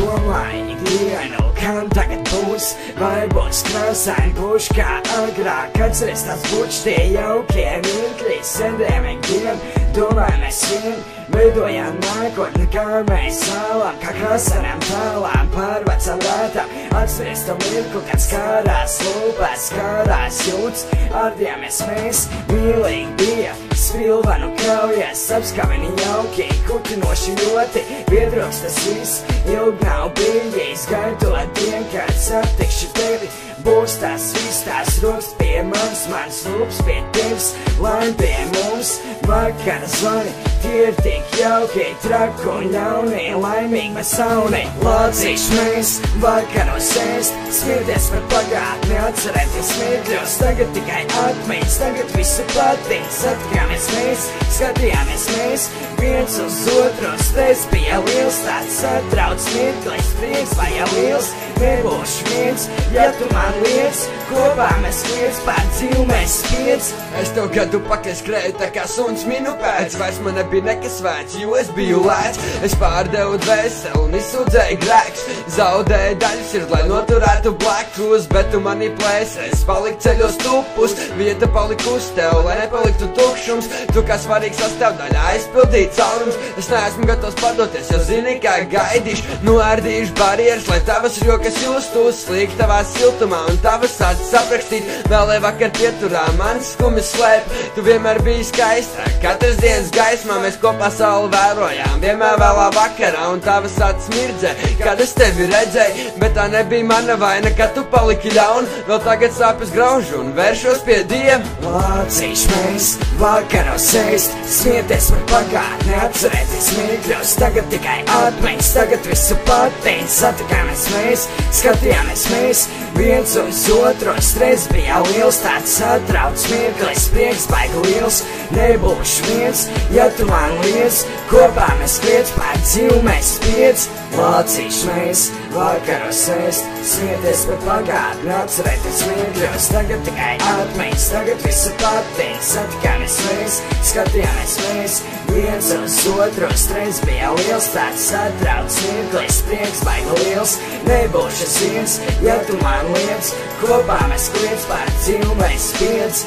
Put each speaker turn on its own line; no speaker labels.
domāju ikdienu, kam tagad būs, vai būs krāsaini puši kā agrāk. Atceries tās buči, tie jaukie mirkļi, sēdējām ikdienu, domājamies vien, veidojām nākotni, kā mēs sālām, kā krāsainām tālām, pār vecām rētām. Atceries to mirkli, kad skārās lūpās, skārās jūtas, ārdījāmies mēs, mīlīgi bija, spilvanu kaujas, apskavini jauki, kutinoši ļoti, viedroks tas viss, ilgi nav bijis, gaidu dienu, kad satikšu tevi, būs tās viss, tās rokas pie manis, mans lūps pie tevis, laim pie mums, vakara zvani, tie ir tik jauki, traki un ļauni, laimīgi mēs sauni, lācīšu mēs, vakaros ēst, smirties par pagātni, atcerēties mirkļos, tagad tikai atmiņas, tagad visu patīk, satikāmies mēs, skatījāmies mēs, viens uz otru, stress bija liels, tāds satrauc mirklis, prieks vai jau liels, nebūšu viens, ja tu man liec, kopā mēs liec, pār dzīvu mēs spiedz.
Es tev gadu pakaļ skrēju tā kā suns minu pēc, vairs man nebija nekas vērts, jo es biju lēts. Es pārdevu dvēseli un izsūdzēju grēks, zaudēju daļu sirds, lai noturētu blakus, bet tu mani plēsi, es paliku ceļos tupus, vieta palika uz tev, lai nepaliktu tukšums, tu kā svarīga sastāvdaļa aizpildīt caurums. Es neesmu gatavs padoties, jo zini, kā gaidīšu, noārdīšu barjeras, lai tavas rokas justos slīgt tavā siltumā un tavas acis aprakstīt, vēlēju vakar pieturā, mans skumis slēp, tu vienmēr biji skaista, katras dienas gaismā mēs kopā sauli vērojām, vienmēr vēlā vakarā un tavas acis mirdzē, kad es tevi redzēju, bet tā nebija mana vaina, kad tu paliki ļaun, vēl tagad sāpes graužu un vēršos pie Dieva.
Lācīšu mēs, vakaros ēst, smieties par pagātni, atcerēties mirkļos, tagad tikai atmiņas, tagad visu patīk, satikāmies mēs, skatījāmies mēs, viens uz otru, stress bija liels, tāds satrauc mirklis, prieks baigi liels, nebūšu viens, ja tu man liec, kopā mēs kliedz, pār dzīvu mēs spiedz. Lācīšu mēs, vakaros ēst, smieties par pagātni, atcerēties mirkļos, tagad tikai atmiņas, tagad visu patīk, satikāmies mēs, skatījāmies mēs, viens uz otru, stress bija liels, tāds satrauc mirklis, prieks baigi liels, nebūšu viens, ja tu man liec, kopā mēs kliedz, pār dzīvu mēs spiedz.